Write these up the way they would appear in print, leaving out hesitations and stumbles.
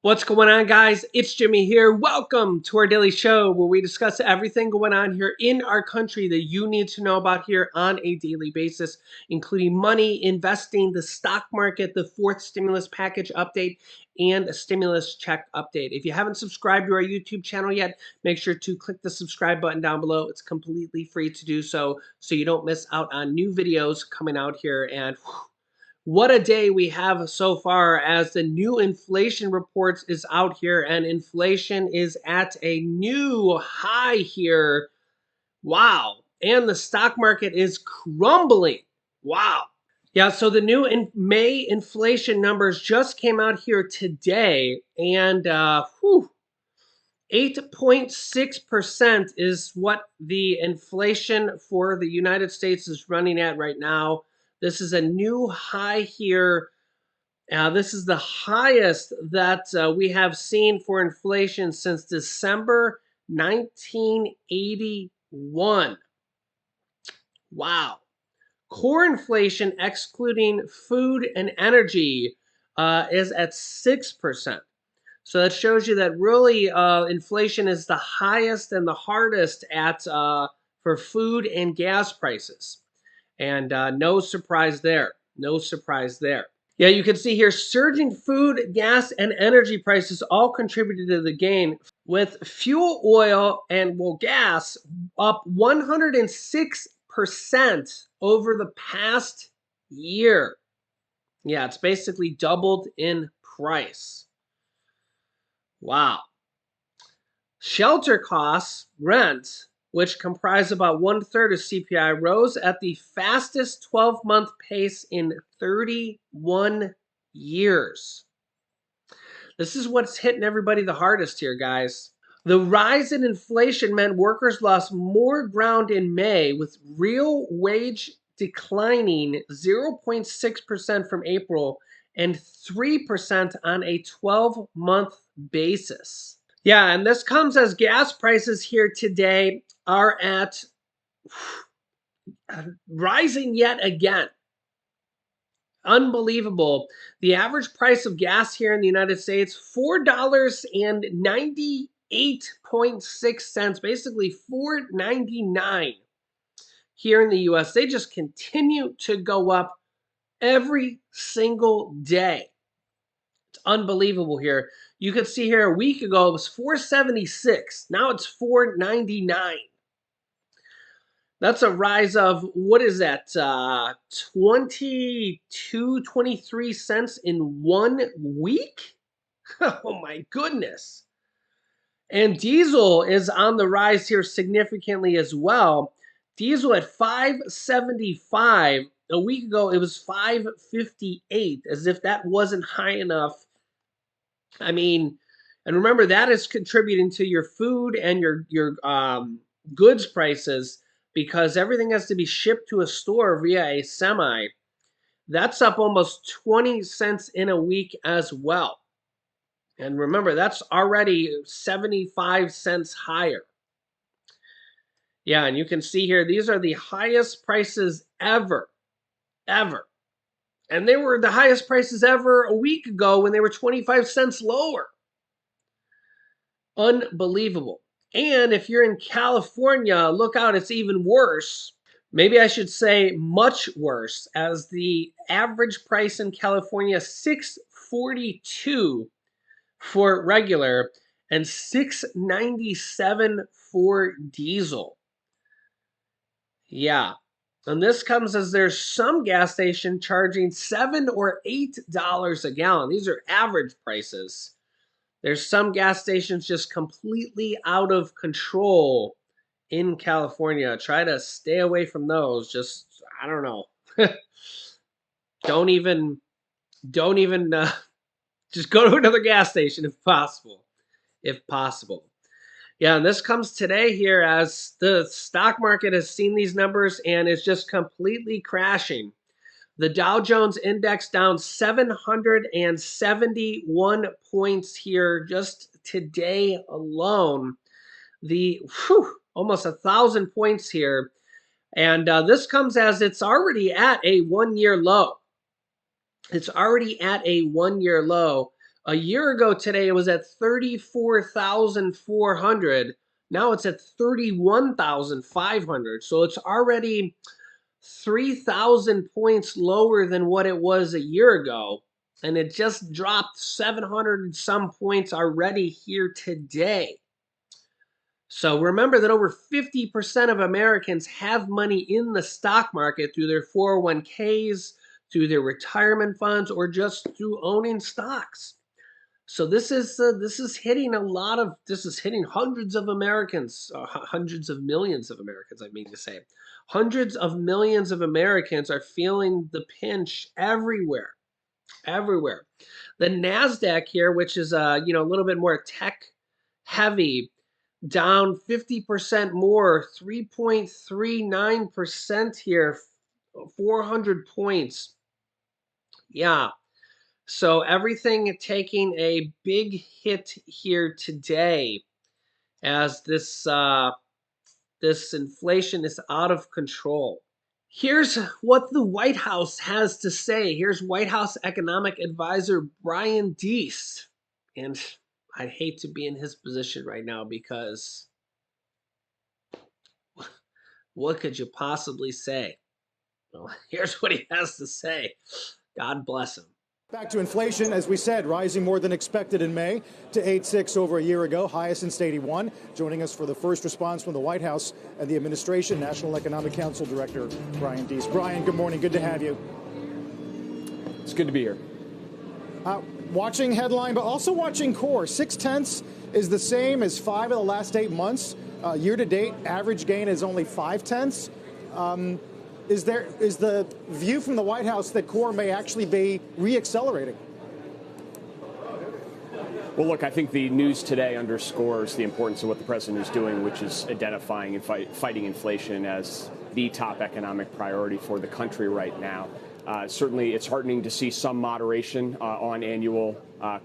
What's going on, guys? It's Jimmy here. Welcome to our daily show where we discuss everything going on here in our country that you need to know about here on a daily basis, including money, investing, the stock market, the fourth stimulus package update, and a stimulus check update. If you haven't subscribed to our YouTube channel yet, make sure to click the subscribe button down below. It's completely free to do so you don't miss out on new videos coming out here. And what a day we have so far as the new inflation reports is out here and inflation is at a new high here. Wow. And the stock market is crumbling. Wow. Yeah, so the new May inflation numbers just came out here today, and 8.6% is what the inflation for the United States is running at right now. This is a new high here. This is the highest that we have seen for inflation since December 1981. Wow. Core inflation, excluding food and energy, is at 6%. So that shows you that really inflation is the highest and the hardest at for food and gas prices. And no surprise there. No surprise there. Yeah, you can see here surging food, gas, and energy prices all contributed to the gain, with fuel oil and gas up 106% over the past year. Yeah, it's basically doubled in price. Wow. Shelter costs, rent, which comprise about 1/3 of CPI, rose at the fastest 12-month pace in 31 years. This is what's hitting everybody the hardest here, guys. The rise in inflation meant workers lost more ground in May, with real wage declining 0.6% from April and 3% on a 12-month basis. Yeah, and this comes as gas prices here today are at rising yet again. Unbelievable. The average price of gas here in the United States, $4.98.6, basically $4.99 here in the US. They just continue to go up every single day. It's unbelievable here. You could see here a week ago it was $4.76. Now it's $4.99. That's a rise of, what is that, 22, 23 cents in 1 week? Oh my goodness. And diesel is on the rise here significantly as well. Diesel at 5.75. A week ago it was 5.58, as if that wasn't high enough. I mean, and remember that is contributing to your food and your goods prices, because everything has to be shipped to a store via a semi. That's up almost 20 cents in a week as well. And remember, that's already 75 cents higher. Yeah, and you can see here, these are the highest prices ever. And they were the highest prices ever a week ago when they were 25 cents lower. Unbelievable. And if you're in California, look out, it's even worse. Maybe I should say much worse, as the average price in California, $6.42 for regular and $6.97 for diesel. Yeah. And this comes as there's some gas station charging $7 or $8 a gallon. These are average prices. There's some gas stations just completely out of control in California. Try to stay away from those. Just, I don't know. don't even just go to another gas station if possible. Yeah, and this comes today here as the stock market has seen these numbers and is just completely crashing. The Dow Jones index down 771 points here just today alone. Almost 1,000 points here. And this comes as it's already at a 1-year low. It's already at a 1-year low A year ago today, it was at 34,400. Now it's at 31,500. So it's already 3,000 points lower than what it was a year ago. And it just dropped 700 and some points already here today. So remember that over 50% of Americans have money in the stock market through their 401ks, through their retirement funds, or just through owning stocks. So this is hitting this is hitting hundreds of Americans, hundreds of millions of Americans, I mean to say. Hundreds of millions of Americans are feeling the pinch everywhere, everywhere. The Nasdaq here, which is a little bit more tech heavy, down 50% more, 3.39% here, 400 points. Yeah. So everything taking a big hit here today as this inflation is out of control. Here's what the White House has to say. Here's White House economic advisor Brian Deese. And I'd hate to be in his position right now because what could you possibly say? Well, here's what he has to say. God bless him. Back to inflation, as we said, rising more than expected in May to 8.6 over a year ago, highest since 81. Joining us for the first response from the White House and the administration, National Economic Council Director Brian Deese. Brian, good morning. Good to have you. It's good to be here. Watching headline, but also watching core. 0.6 is the same as 5 of the last 8 months. Year to date, average gain is only 0.5. Is the view from the White House that core may actually be reaccelerating? Well, look, I think the news today underscores the importance of what the president is doing, which is identifying and fighting inflation as the top economic priority for the country right now. Certainly, it's heartening to see some moderation on annual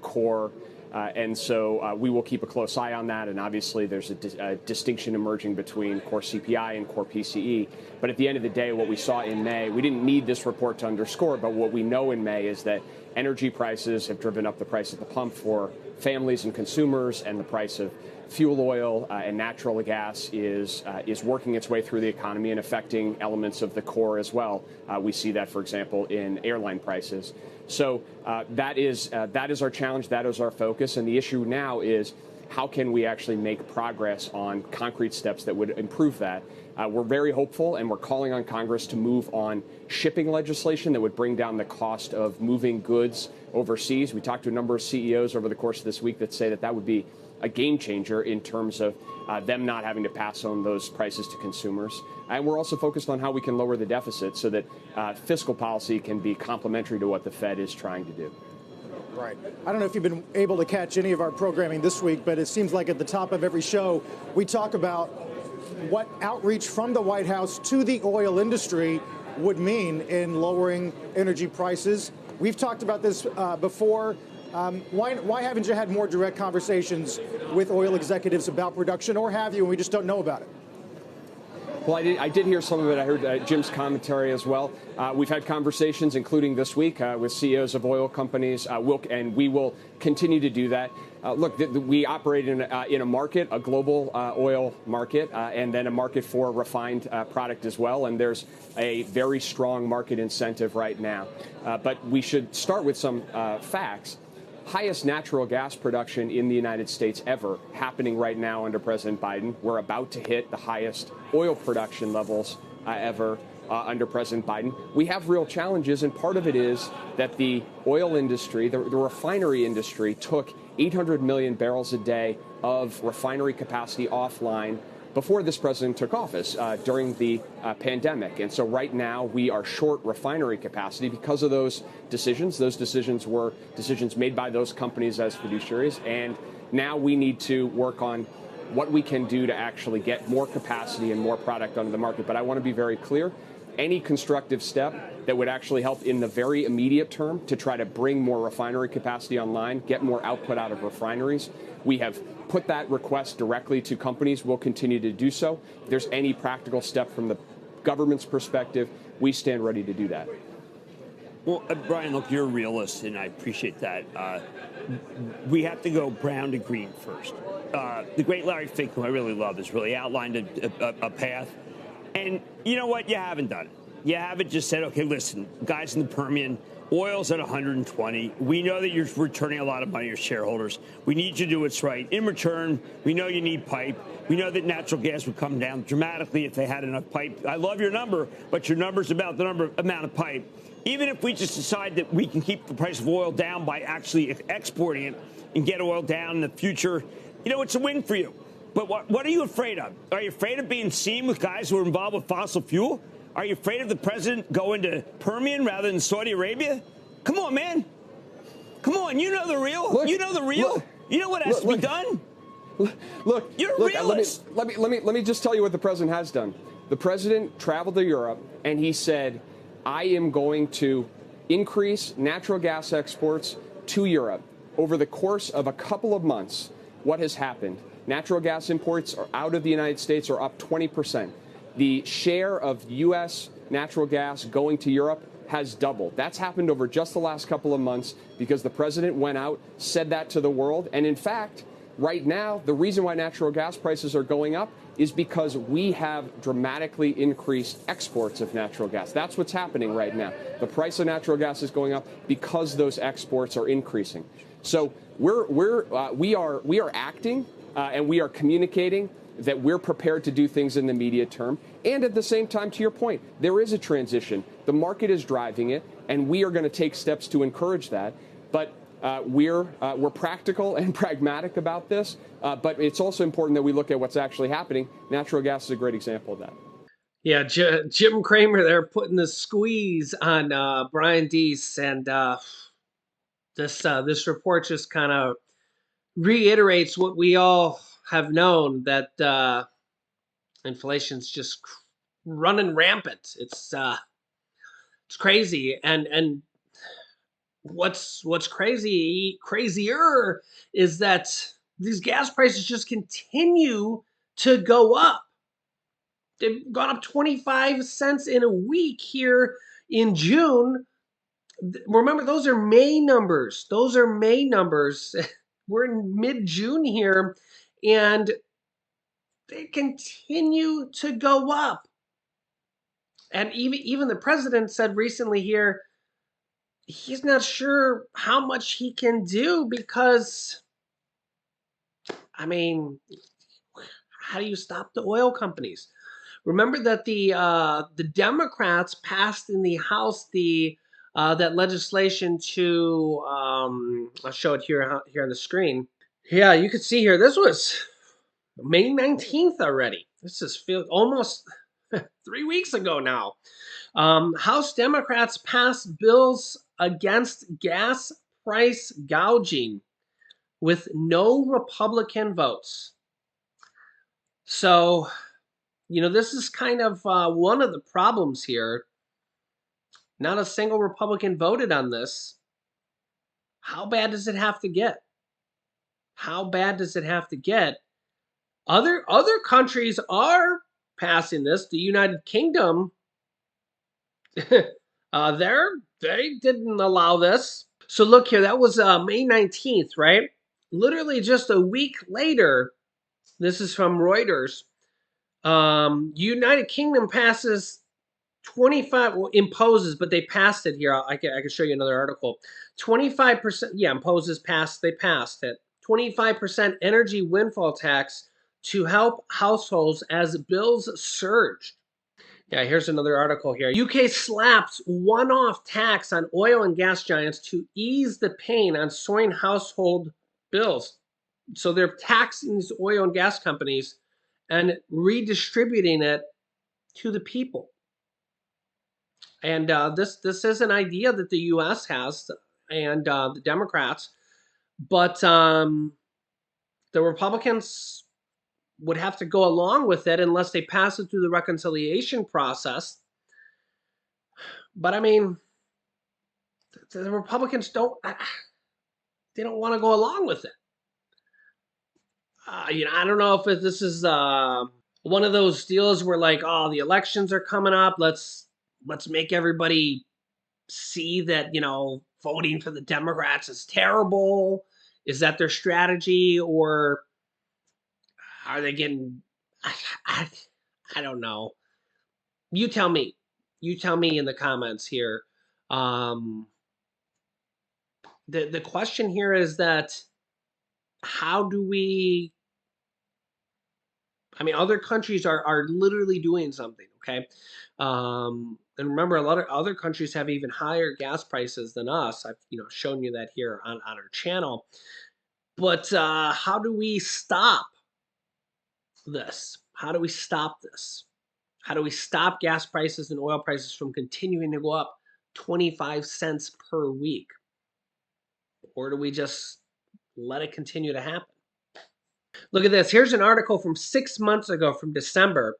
core. And so we will keep a close eye on that. And obviously, there's a distinction emerging between core CPI and core PCE. But at the end of the day, what we saw in May, we didn't need this report to underscore, but what we know in May is that energy prices have driven up the price at the pump for families and consumers, and the price of fuel oil and natural gas is working its way through the economy and affecting elements of the core as well. We see that, for example, in airline prices. So that is our challenge. That is our focus. And the issue now is how can we actually make progress on concrete steps that would improve that? We're very hopeful, and we're calling on Congress to move on shipping legislation that would bring down the cost of moving goods overseas. We talked to a number of CEOs over the course of this week that say that would be a game changer in terms of them not having to pass on those prices to consumers. And we're also focused on how we can lower the deficit so that fiscal policy can be complementary to what the Fed is trying to do. Right. I don't know if you've been able to catch any of our programming this week, but it seems like at the top of every show, we talk about what outreach from the White House to the oil industry would mean in lowering energy prices. We've talked about this before. Why haven't you had more direct conversations with oil executives about production, or have you, and we just don't know about it? Well, I did hear some of it. I heard Jim's commentary as well. We've had conversations, including this week, with CEOs of oil companies, and we will continue to do that. Look, we operate in a market, a global oil market, and then a market for refined product as well. And there's a very strong market incentive right now. But we should start with some facts. Highest natural gas production in the United States ever happening right now under President Biden. We're about to hit the highest oil production levels ever under President Biden. We have real challenges, and part of it is that the oil industry, the refinery industry, took 800 million barrels a day of refinery capacity offline before this president took office during the pandemic. And so right now we are short refinery capacity because of those decisions. Those decisions were decisions made by those companies as fiduciaries. And now we need to work on what we can do to actually get more capacity and more product onto the market. But I want to be very clear. Any constructive step that would actually help in the very immediate term to try to bring more refinery capacity online, get more output out of refineries. We have put that request directly to companies. We'll continue to do so. If there's any practical step from the government's perspective, we stand ready to do that. Well, Brian, look, you're a realist, and I appreciate that. we have to go brown to green first. The great Larry Fink, who I really love, has really outlined a path. And you know what? You haven't done it. You haven't just said, okay, listen, guys in the Permian, oil's at 120. We know that you're returning a lot of money to your shareholders. We need you to do what's right. In return, we know you need pipe. We know that natural gas would come down dramatically if they had enough pipe. I love your number, but your number's about the amount of pipe. Even if we just decide that we can keep the price of oil down by actually exporting it and get oil down in the future, you know, it's a win for you. But what are you afraid of? Are you afraid of being seen with guys who are involved with fossil fuel? Are you afraid of the president going to Permian rather than Saudi Arabia? Come on, man. Come on, you know the real. Look, you know the real. Look, you know what has to be done. Look, You're a realist. let me just tell you what the president has done. The president traveled to Europe and he said, I am going to increase natural gas exports to Europe. Over the course of a couple of months, what has happened? Natural gas imports are out of the United States are up 20%. The share of U.S. natural gas going to Europe has doubled. That's happened over just the last couple of months because the president went out, said that to the world. And in fact, right now, the reason why natural gas prices are going up is because we have dramatically increased exports of natural gas. That's what's happening right now. The price of natural gas is going up because those exports are increasing. So we are acting and we are communicating that we're prepared to do things in the immediate term. And at the same time, to your point, there is a transition. The market is driving it, and we are going to take steps to encourage that. But we're practical and pragmatic about this. But it's also important that we look at what's actually happening. Natural gas is a great example of that. Yeah, Jim Cramer there putting the squeeze on Brian Deese, and this report just kind of reiterates what we all have known, that inflation's just running rampant. It's crazy, and what's crazier is that these gas prices just continue to go up. They've gone up 25 cents in a week here in June. Remember, those are May numbers. Those are May numbers. We're in mid-June here, and they continue to go up. And even the president said recently here, he's not sure how much he can do because, I mean, how do you stop the oil companies? Remember that the Democrats passed in the House that legislation to I'll show it here on the screen. Yeah, you can see here. This was May 19th already. This is almost 3 weeks ago now. House Democrats passed bills against gas price gouging with no Republican votes. So, this is kind of one of the problems here. Not a single Republican voted on this. How bad does it have to get? How bad does it have to get? Other countries are passing this. The United Kingdom, they didn't allow this. So look here, that was May 19th, right? Literally just a week later, this is from Reuters. United Kingdom passes 25, well, imposes, but they passed it here. I can show you another article. 25%, yeah, imposes, passed, they passed it. 25% energy windfall tax to help households as bills surged. Yeah, here's another article here. UK slaps one-off tax on oil and gas giants to ease the pain on soaring household bills. So they're taxing these oil and gas companies and redistributing it to the people. And this is an idea that the U.S. has, and the Democrats, but the Republicans would have to go along with it unless they pass it through the reconciliation process. But I mean, the Republicans don't want to go along with it. I don't know if this is one of those deals where, like, oh, the elections are coming up. Let's make everybody see that voting for the Democrats is terrible. Is that their strategy, or are they getting? I, I, I don't know. You tell me. You tell me in the comments here. Um, the question here is that how do we? I mean, other countries are literally doing something. Okay, and remember, a lot of other countries have even higher gas prices than us. I've shown you that here on our channel. But how do we stop this? How do we stop this? How do we stop gas prices and oil prices from continuing to go up 25 cents per week? Or do we just let it continue to happen? Look at this. Here's an article from 6 months ago from December.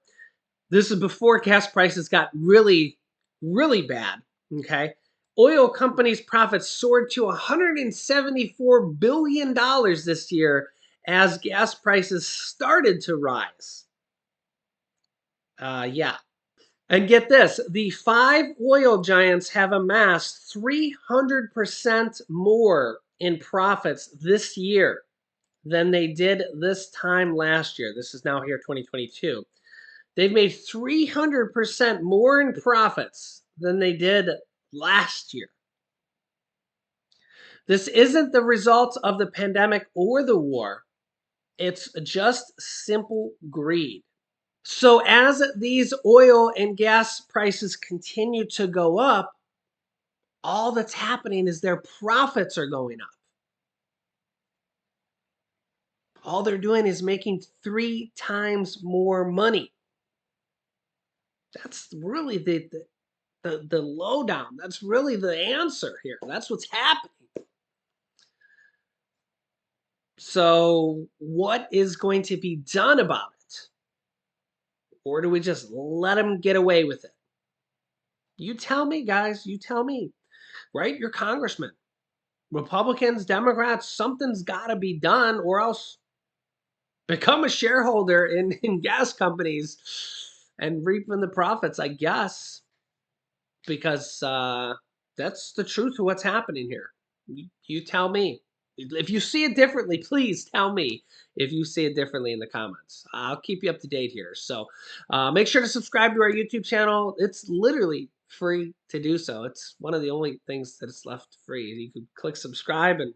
This is before gas prices got really, really bad. Okay. Oil companies' profits soared to $174 billion this year as gas prices started to rise. Yeah. And get this, the five oil giants have amassed 300% more in profits this year than they did this time last year. This is now here 2022. They've made 300% more in profits than they did last year. This isn't the result of the pandemic or the war. It's just simple greed. So as these oil and gas prices continue to go up, all that's happening is their profits are going up. All they're doing is making 3 times more money. That's really the lowdown. That's really the answer here. That's what's happening. So what is going to be done about it? Or do we just let them get away with it? You tell me, guys. You tell me. Right? You're congressman. Republicans, Democrats, something's got to be done, or else become a shareholder in gas companies and reaping the profits, I guess, because that's the truth of what's happening here. You tell me. If you see it differently, please tell me if you see it differently in the comments. I'll keep you up to date here. So make sure to subscribe to our YouTube channel. It's literally free to do so. It's one of the only things that is left free. You can click subscribe and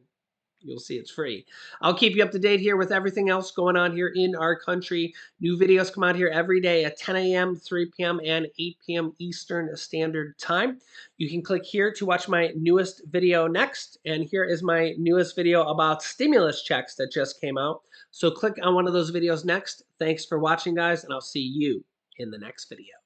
you'll see it's free. I'll keep you up to date here with everything else going on here in our country. New videos come out here every day at 10 a.m., 3 p.m., and 8 p.m. Eastern Standard Time. You can click here to watch my newest video next. And here is my newest video about stimulus checks that just came out. So click on one of those videos next. Thanks for watching, guys, and I'll see you in the next video.